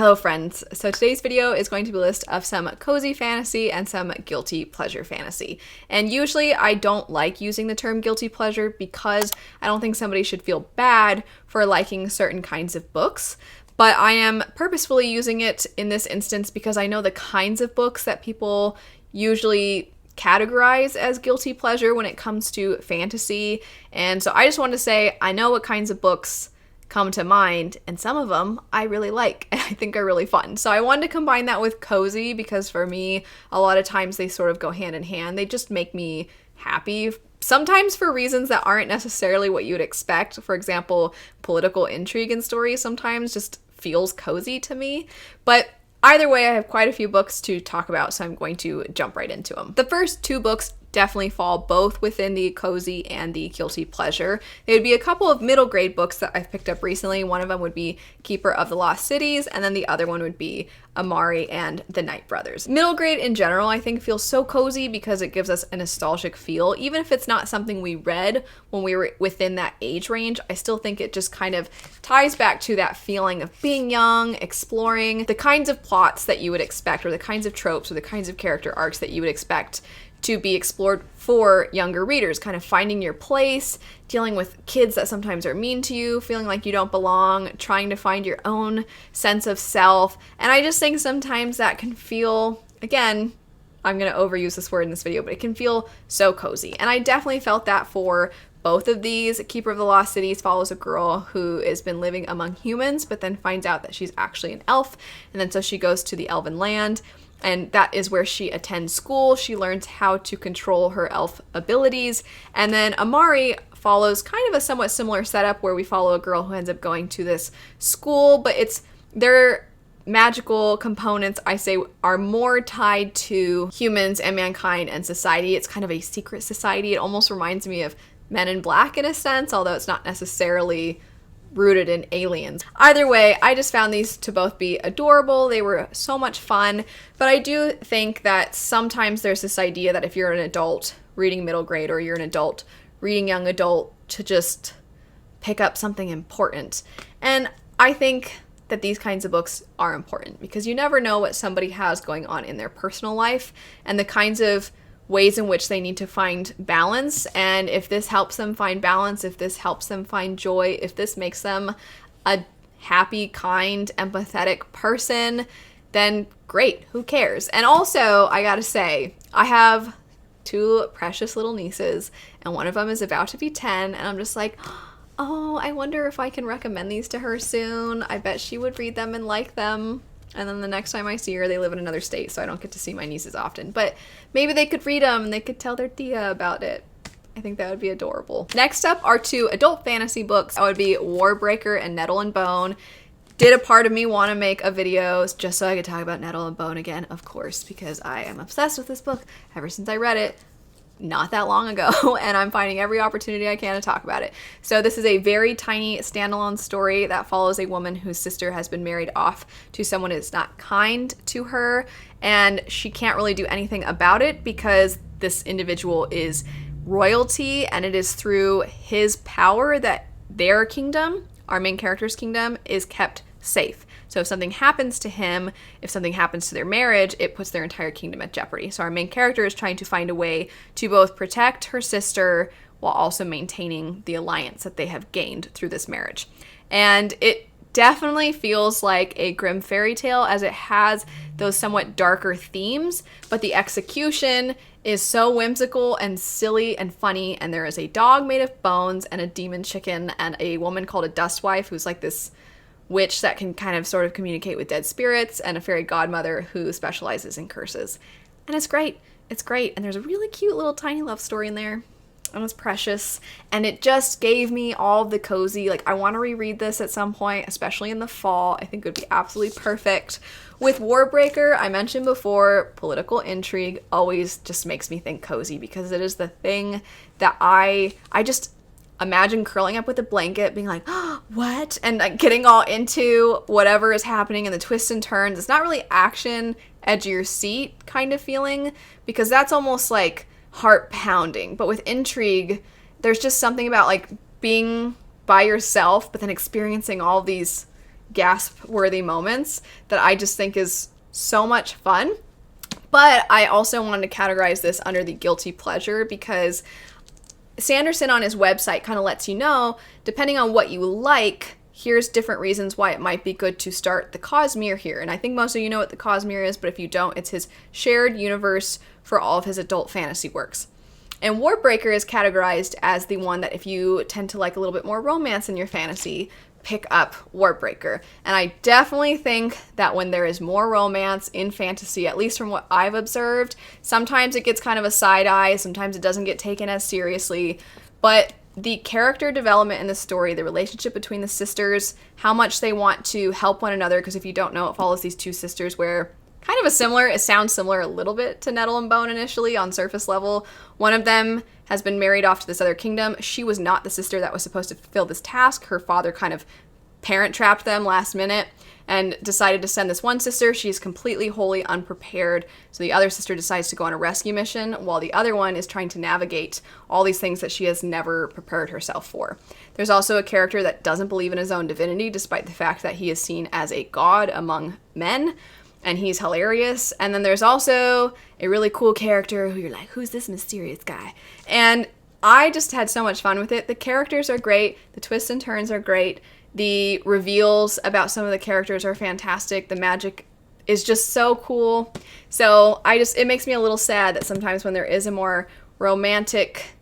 Hello friends, so today's video is going to be a list of some cozy fantasy and some guilty pleasure fantasy. And usually I don't like using the term guilty pleasure because I don't think somebody should feel bad for liking certain kinds of books. But I am purposefully using it in this instance because I know the kinds of books that people usually categorize as guilty pleasure when it comes to fantasy. And so I just want to say I know what kinds of books come to mind, and some of them I really like and I think are really fun. So I wanted to combine that with cozy because for me, a lot of times they sort of go hand in hand. They just make me happy, sometimes for reasons that aren't necessarily what you would expect. For example, political intrigue and stories sometimes just feels cozy to me. But either way, I have quite a few books to talk about, so I'm going to jump right into them. The first two books definitely fall both within the cozy and the guilty pleasure. They would be a couple of middle grade books that I've picked up recently. One of them would be Keeper of the Lost Cities, and then the other one would be Amari and the Night Brothers. Middle grade in general, I think, feels so cozy because it gives us a nostalgic feel. Even if it's not something we read when we were within that age range, I still think it just kind of ties back to that feeling of being young, exploring the kinds of plots that you would expect, or the kinds of tropes, or the kinds of character arcs that you would expect to be explored for younger readers, kind of finding your place, dealing with kids that sometimes are mean to you, feeling like you don't belong, trying to find your own sense of self. And I just think sometimes that can feel, again, I'm going to overuse this word in this video, but it can feel so cozy. And I definitely felt that for both of these. Keeper of the Lost Cities follows a girl who has been living among humans, but then finds out that she's actually an elf. And then so she goes to the elven land. And that is where she attends school. She learns how to control her elf abilities. And then Amari follows kind of a somewhat similar setup where we follow a girl who ends up going to this school, but it's their magical components, I say, are more tied to humans and mankind and society. It's kind of a secret society. It almost reminds me of Men in Black in a sense, although it's not necessarily rooted in aliens. Either way, I just found these to both be adorable. They were so much fun, but I do think that sometimes there's this idea that if you're an adult reading middle grade or you're an adult reading young adult, to just pick up something important. And I think that these kinds of books are important because you never know what somebody has going on in their personal life and the kinds of ways in which they need to find balance. And if this helps them find balance, if this helps them find joy, if this makes them a happy, kind, empathetic person, then great, who cares? And also, I gotta say, I have two precious little nieces, and one of them is about to be 10, and I'm just like, oh, I wonder if I can recommend these to her soon. I bet she would read them and like them. And then the next time I see her, they live in another state, so I don't get to see my nieces often. But maybe they could read them and they could tell their tia about it. I think that would be adorable. Next up are two adult fantasy books. That would be Warbreaker and Nettle and Bone. Did a part of me want to make a video just so I could talk about Nettle and Bone again? Of course, because I am obsessed with this book ever since I read it not that long ago, and I'm finding every opportunity I can to talk about it. So this is a very tiny standalone story that follows a woman whose sister has been married off to someone who's not kind to her, and she can't really do anything about it because this individual is royalty, and it is through his power that their kingdom, our main character's kingdom, is kept safe. So if something happens to him, if something happens to their marriage, it puts their entire kingdom at jeopardy. So our main character is trying to find a way to both protect her sister while also maintaining the alliance that they have gained through this marriage. And it definitely feels like a grim fairy tale as it has those somewhat darker themes, but the execution is so whimsical and silly and funny. And there is a dog made of bones and a demon chicken and a woman called a dustwife who's like this witch that can kind of sort of communicate with dead spirits, and a fairy godmother who specializes in curses. And it's great. It's great. And there's a really cute little tiny love story in there. And it's precious. And it just gave me all of the cozy, like, I want to reread this at some point, especially in the fall. I think it would be absolutely perfect. With Warbreaker, I mentioned before, political intrigue always just makes me think cozy because it is the thing that I just imagine curling up with a blanket, being like, oh, what? And like getting all into whatever is happening and the twists and turns. It's not really action, edge of your seat kind of feeling, because that's almost like heart pounding. But with intrigue, there's just something about like being by yourself, but then experiencing all these gasp-worthy moments that I just think is so much fun. But I also wanted to categorize this under the guilty pleasure because Sanderson on his website kind of lets you know, depending on what you like, here's different reasons why it might be good to start the Cosmere here. And I think most of you know what the Cosmere is, but if you don't, it's his shared universe for all of his adult fantasy works. And Warbreaker is categorized as the one that if you tend to like a little bit more romance in your fantasy, pick up Warbreaker. And I definitely think that when there is more romance in fantasy, at least from what I've observed, sometimes it gets kind of a side eye, sometimes it doesn't get taken as seriously, but the character development in the story, the relationship between the sisters, how much they want to help one another, because if you don't know, it follows these two sisters where kind of it sounds similar a little bit to Nettle and Bone initially on surface level. One of them has been married off to this other kingdom. She was not the sister that was supposed to fulfill this task. Her father kind of parent trapped them last minute and decided to send this one sister. She's completely, wholly unprepared. So the other sister decides to go on a rescue mission while the other one is trying to navigate all these things that she has never prepared herself for. There's also a character that doesn't believe in his own divinity, despite the fact that he is seen as a god among men. And he's hilarious. And then there's also a really cool character who you're like, who's this mysterious guy? And I just had so much fun with it. The characters are great. The twists and turns are great. The reveals about some of the characters are fantastic. The magic is just so cool. So it makes me a little sad that sometimes when there is a more romantic,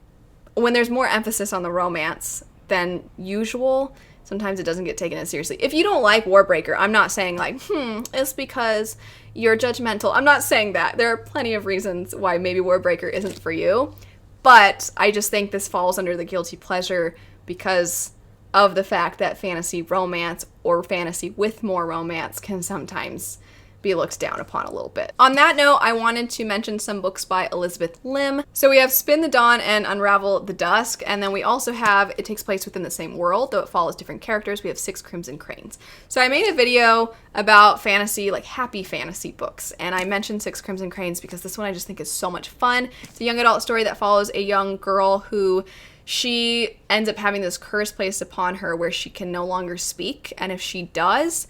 when there's more emphasis on the romance than usual, sometimes it doesn't get taken as seriously. If you don't like Warbreaker, I'm not saying like, it's because you're judgmental. I'm not saying that. There are plenty of reasons why maybe Warbreaker isn't for you. But I just think this falls under the guilty pleasure because of the fact that fantasy romance or fantasy with more romance can sometimes be looked down upon a little bit. On that note, I wanted to mention some books by Elizabeth Lim. So we have Spin the Dawn and Unravel the Dusk, and then we also have, it takes place within the same world, though it follows different characters. We have Six Crimson Cranes. So I made a video about fantasy, like happy fantasy books, and I mentioned Six Crimson Cranes because this one I just think is so much fun. It's a young adult story that follows a young girl who she ends up having this curse placed upon her where she can no longer speak, and if she does,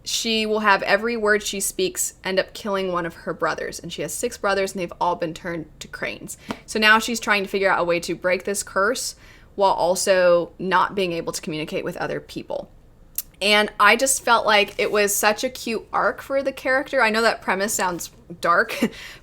she will have every word she speaks end up killing one of her brothers. And she has 6 brothers and they've all been turned to cranes. So now she's trying to figure out a way to break this curse while also not being able to communicate with other people. And I just felt like it was such a cute arc for the character. I know that premise sounds dark,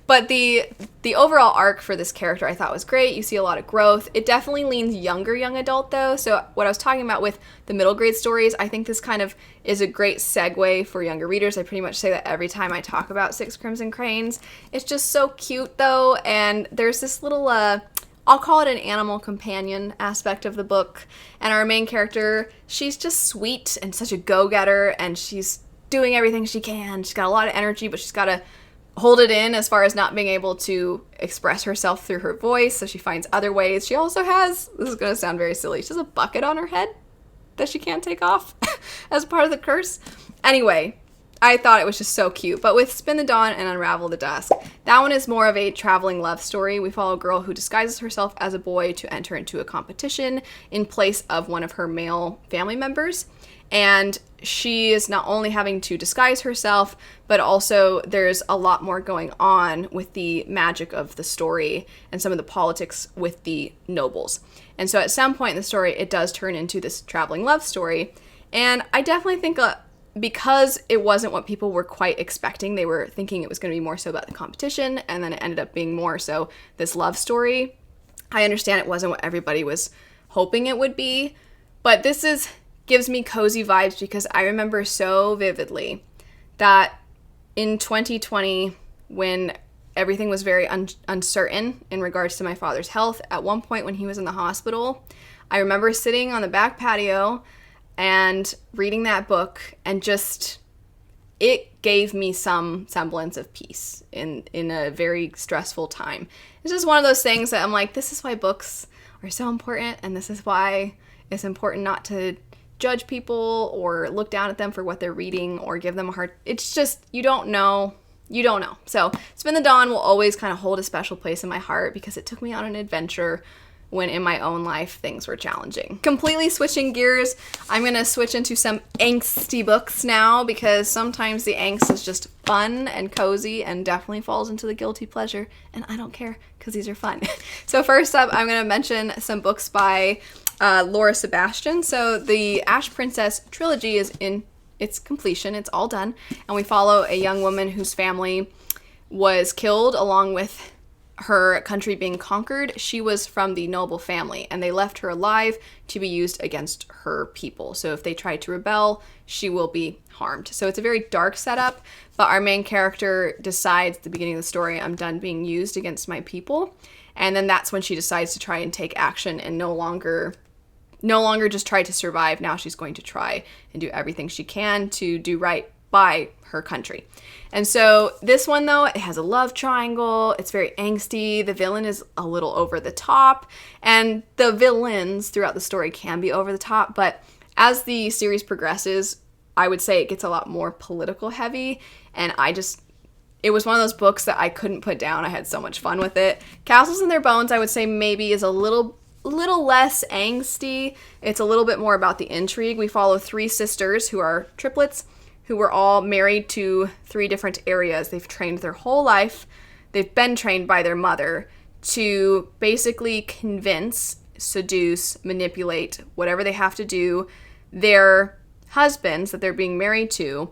but the overall arc for this character I thought was great. You see a lot of growth. It definitely leans younger young adult though. So what I was talking about with the middle grade stories, I think this kind of is a great segue for younger readers. I pretty much say that every time I talk about Six Crimson Cranes. It's just so cute though, and there's this little I'll call it an animal companion aspect of the book. And our main character, she's just sweet and such a go-getter, and she's doing everything she can. She's got a lot of energy, but she's got to hold it in as far as not being able to express herself through her voice, so she finds other ways. She also has, this is going to sound very silly, she has a bucket on her head that she can't take off as part of the curse. Anyway, I thought it was just so cute. But with Spin the Dawn and Unravel the Dusk, that one is more of a traveling love story. We follow a girl who disguises herself as a boy to enter into a competition in place of one of her male family members. And she is not only having to disguise herself, but also there's a lot more going on with the magic of the story and some of the politics with the nobles. And so at some point in the story, it does turn into this traveling love story. And I definitely think because it wasn't what people were quite expecting, they were thinking it was going to be more so about the competition, and then it ended up being more so this love story. I understand it wasn't what everybody was hoping it would be, but this gives me cozy vibes because I remember so vividly that in 2020, when everything was very uncertain in regards to my father's health, at one point when he was in the hospital, I remember sitting on the back patio and reading that book, and just, it gave me some semblance of peace in a very stressful time. It's just one of those things that I'm like, this is why books are so important, and this is why it's important not to judge people or look down at them for what they're reading or give them a hard, it's just, you don't know. So Spin the Dawn will always kind of hold a special place in my heart because it took me on an adventure when in my own life things were challenging. Completely switching gears, I'm gonna switch into some angsty books now because sometimes the angst is just fun and cozy and definitely falls into the guilty pleasure, and I don't care because these are fun. So first up, I'm gonna mention some books by Laura Sebastian. So the Ash Princess trilogy is in its completion, it's all done, and we follow a young woman whose family was killed along with her country being conquered. She was from the noble family, and they left her alive to be used against her people. So if they try to rebel, she will be harmed. So it's a very dark setup, but our main character decides at the beginning of the story, I'm done being used against my people. And then that's when she decides to try and take action and no longer just try to survive. Now she's going to try and do everything she can to do right by her country. And so this one, though, it has a love triangle. It's very angsty. The villain is a little over the top, and the villains throughout the story can be over the top, but as the series progresses, I would say it gets a lot more political heavy, and it was one of those books that I couldn't put down. I had so much fun with it. Castles in Their Bones, I would say maybe is a little less angsty. It's a little bit more about the intrigue. We follow 3 sisters who are triplets, who were all married to 3 different areas. They've trained their whole life. They've been trained by their mother to basically convince, seduce, manipulate, whatever they have to do, their husbands that they're being married to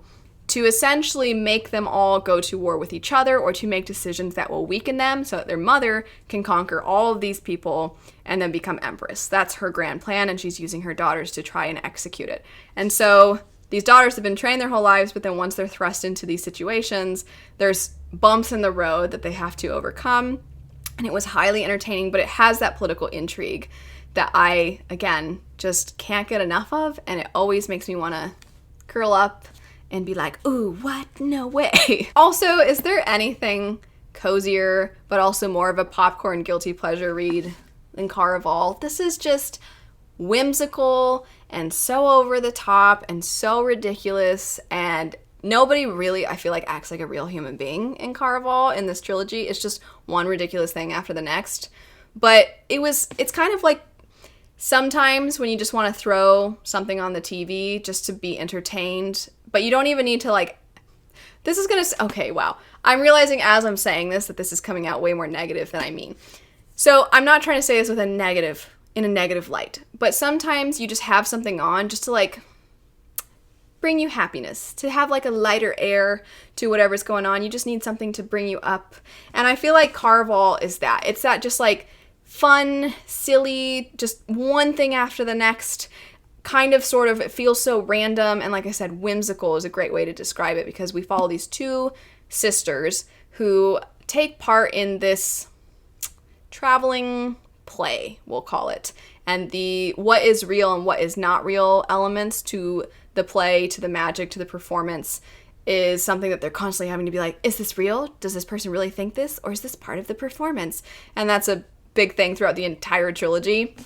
essentially make them all go to war with each other or to make decisions that will weaken them so that their mother can conquer all of these people and then become empress. That's her grand plan, and she's using her daughters to try and execute it. And so these daughters have been trained their whole lives, but then once they're thrust into these situations, there's bumps in the road that they have to overcome. And it was highly entertaining, but it has that political intrigue that I, again, just can't get enough of. And it always makes me want to curl up and be like, ooh, what? No way. Also, is there anything cozier, but also more of a popcorn guilty pleasure read than Caraval? This is just whimsical and so over the top and so ridiculous, and nobody really, I feel like, acts like a real human being in Caraval in this trilogy. It's just one ridiculous thing after the next. But it's kind of like sometimes when you just want to throw something on the TV just to be entertained, but you don't even need to okay, wow. I'm realizing as I'm saying this that this is coming out way more negative than I mean. So I'm not trying to say this in a negative light, but sometimes you just have something on just to bring you happiness, to have a lighter air to whatever's going on. You just need something to bring you up. And I feel like Caraval is that. It's that just fun, silly, just one thing after the next, kind of sort of, it feels so random. And like I said, whimsical is a great way to describe it because we follow these 2 sisters who take part in this traveling play, we'll call it, and the what is real and what is not real elements to the play, to the magic, to the performance is something that they're constantly having to be like, is this real? Does this person really think this? Or is this part of the performance? And that's a big thing throughout the entire trilogy.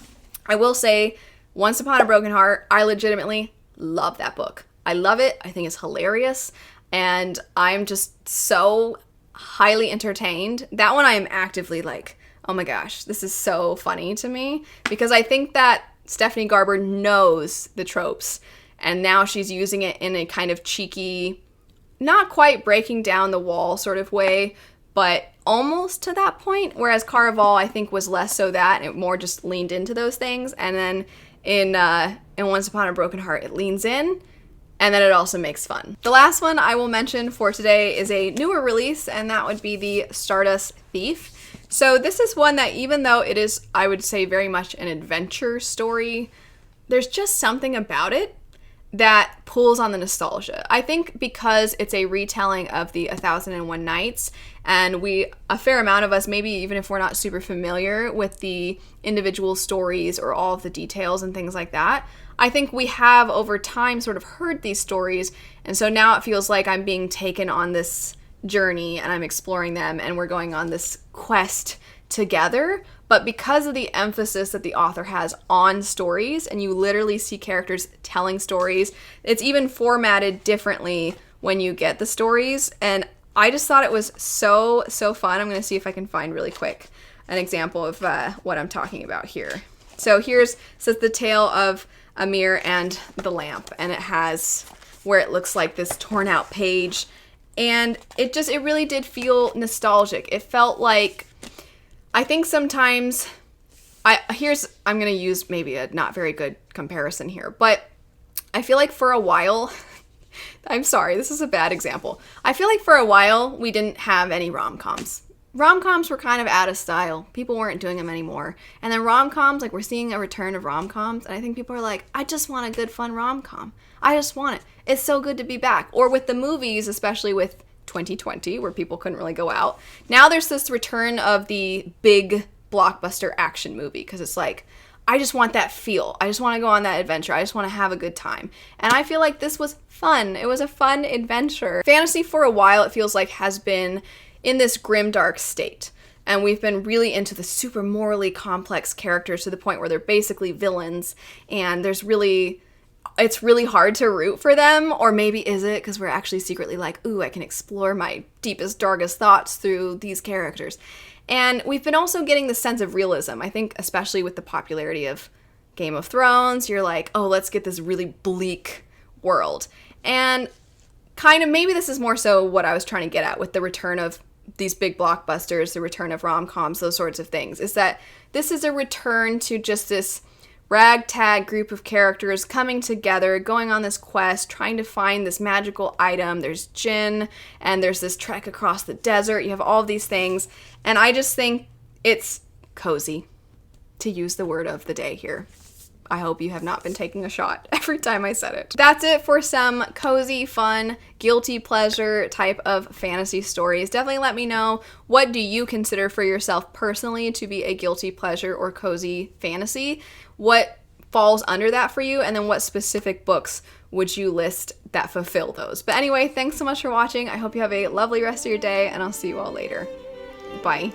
I will say, Once Upon a Broken Heart, I legitimately love that book. I love it. I think it's hilarious. And I'm just so highly entertained. That one I am actively oh my gosh, this is so funny to me because I think that Stephanie Garber knows the tropes and now she's using it in a kind of cheeky, not quite breaking down the wall sort of way, but almost to that point, whereas Caraval I think was less so that, and it more just leaned into those things. And then in Once Upon a Broken Heart, it leans in, and then it also makes fun. The last one I will mention for today is a newer release, and that would be the Stardust Thief. So this is one that, even though it is, I would say, very much an adventure story, there's just something about it that pulls on the nostalgia. I think because it's a retelling of the 1001 Nights, and a fair amount of us, maybe even if we're not super familiar with the individual stories or all of the details and things like that, I think we have over time sort of heard these stories, and so now it feels like I'm being taken on this journey and I'm exploring them and we're going on this quest together. But because of the emphasis that the author has on stories, and you literally see characters telling stories, it's even formatted differently when you get the stories. And I just thought it was so fun. I'm going to see if I can find really quick an example of what I'm talking about here. So says the tale of Amir and the lamp, and it has where it looks like this torn out page, and it really did feel nostalgic. It felt like, I think sometimes, I'm gonna use maybe a not very good comparison here, but I feel like for a while, I'm sorry, this is a bad example. I feel like for a while we didn't have any rom-coms. Rom-coms were kind of out of style. People weren't doing them anymore. And then rom-coms, like we're seeing a return of rom-coms, and I think people are like, I just want a good fun rom-com. I just want it. It's so good to be back. Or with the movies, especially with 2020, where people couldn't really go out. Now there's this return of the big blockbuster action movie, because it's like, I just want that feel. I just want to go on that adventure. I just want to have a good time. And I feel like this was fun. It was a fun adventure. Fantasy for a while, it feels like, has been in this grimdark state. And we've been really into the super morally complex characters to the point where they're basically villains. And it's really hard to root for them. Or maybe is it because we're actually secretly like, ooh, I can explore my deepest, darkest thoughts through these characters. And we've been also getting the sense of realism. I think especially with the popularity of Game of Thrones, you're like, oh, let's get this really bleak world. And kind of maybe this is more so what I was trying to get at with the return of these big blockbusters, the return of rom-coms, those sorts of things, is that this is a return to just this ragtag group of characters coming together, going on this quest, trying to find this magical item. There's gin, and there's this trek across the desert. You have all of these things, and I just think it's cozy, to use the word of the day here. I hope you have not been taking a shot every time I said it. That's it for some cozy, fun, guilty pleasure type of fantasy stories. Definitely let me know, what do you consider for yourself personally to be a guilty pleasure or cozy fantasy? What falls under that for you? And then what specific books would you list that fulfill those? But anyway, thanks so much for watching. I hope you have a lovely rest of your day, and I'll see you all later. Bye.